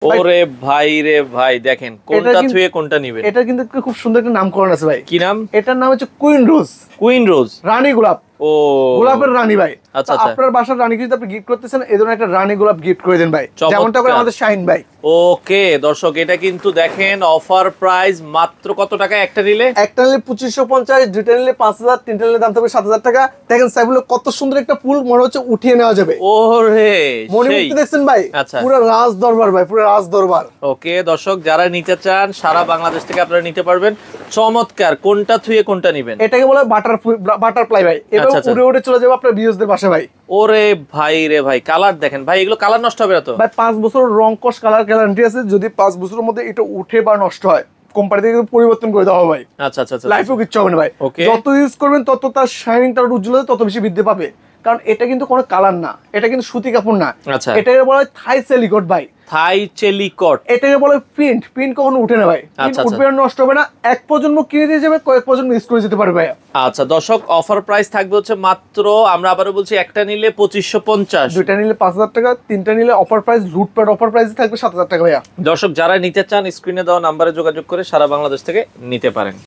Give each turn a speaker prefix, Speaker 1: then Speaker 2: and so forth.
Speaker 1: ওরে ভাই রে ভাই, দেখেন কোনটা থুয়ে কোনটা নিবেন।
Speaker 2: এটা কিন্তু খুব সুন্দর একটা নামকরণ আছে ভাই।
Speaker 1: কি নাম?
Speaker 2: এটার নাম হচ্ছে কুইন রোজ।
Speaker 1: কুইন রোজ,
Speaker 2: রানী গোলাপ।
Speaker 1: ও
Speaker 2: গোলাপের রানী ভাই।
Speaker 1: আচ্ছা,
Speaker 2: আপনার বাসার রানীকে যদি আপনি গিফট করতেছেন, এই ধরনের একটা রানী গোলাপ গিফট করে দেন ভাই, যেমনটা করে আমাদের শাহিন ভাই।
Speaker 1: ওকে দর্শক, এটা কিন্তু দেখেন অফার প্রাইস মাত্র কত টাকা একটা নিলে?
Speaker 2: একটা নিলে 2550, দুইটা নিলে 5000, তিনটা নিলে দাম থাকবে 7000 টাকা। দেখেন সাইবুল কত সুন্দর একটা ফুল, মনে হচ্ছে উঠিয়ে নেওয়া যাবে।
Speaker 1: ওরে
Speaker 2: মণিমুক্তি দেখছেন ভাই?
Speaker 1: আচ্ছা,
Speaker 2: পুরো রাজ দরবার ভাই, পুরো রাজ দরবার।
Speaker 1: ওকে দর্শক, যারা নিতে চান সারা বাংলাদেশ থেকে আপনারা নিতে পারবেন। চমৎকার, কোনটা থুয়ে কোনটা নিবেন?
Speaker 2: এটাকে বলে বাটারফ্লাই ভাই। এবার উড়ে উড়ে চলে যাবে আপনার ভিউয়ারদের বাসায় ভাই।
Speaker 1: ওরে ভাই রে ভাই, কালার দেখেন ভাই, এগুলো কালার নষ্ট হবে না তো
Speaker 2: ভাই? 5 বছর রং কস কালার গ্যারান্টি আছে। যদি 5 বছরের মধ্যে এটা উঠে বা নষ্ট হয়, কোম্পানি থেকে পরিবর্তন করে দেওয়া হবে ভাই।
Speaker 1: আচ্ছা আচ্ছা,
Speaker 2: লাইফেও কিচ্ছু হবে না ভাই। যত ইউজ করবেন তত তার শাইনিং, তার উজ্জ্বলতা তত বেশি বৃদ্ধি পাবে। কারণ এটা কিন্তু কোনো কালার না, এটা কিন্তু সুতি কাপড় না।
Speaker 1: আচ্ছা,
Speaker 2: এটাকে বলা হয় থাই চেলিকট ভাই।
Speaker 1: থাই চেলিকট,
Speaker 2: এটাকে বলে প্রিন্ট। প্রিন্ট কখনো উঠে না ভাই, উঠবে না, নষ্ট হবে না। এক প্রজন্ম কিনে দিয়ে যাবে, কয়েক প্রজন্ম ইউজ করে যেতে পারবে ভাই।
Speaker 1: আচ্ছা দর্শক, অফার প্রাইস থাকবে হচ্ছে মাত্র, আমরা আবারও বলছি, একটা নিলে 2550,
Speaker 2: দুইটা নিলে 5000 টাকা, তিনটা নিলে অফার প্রাইস, লুটপাট অফার প্রাইস থাকবে 7000 টাকা ভাইয়া।
Speaker 1: দর্শক যারা নিতে চান স্ক্রিনে দেওয়া নাম্বারে যোগাযোগ করে সারা বাংলাদেশ থেকে নিতে পারেন।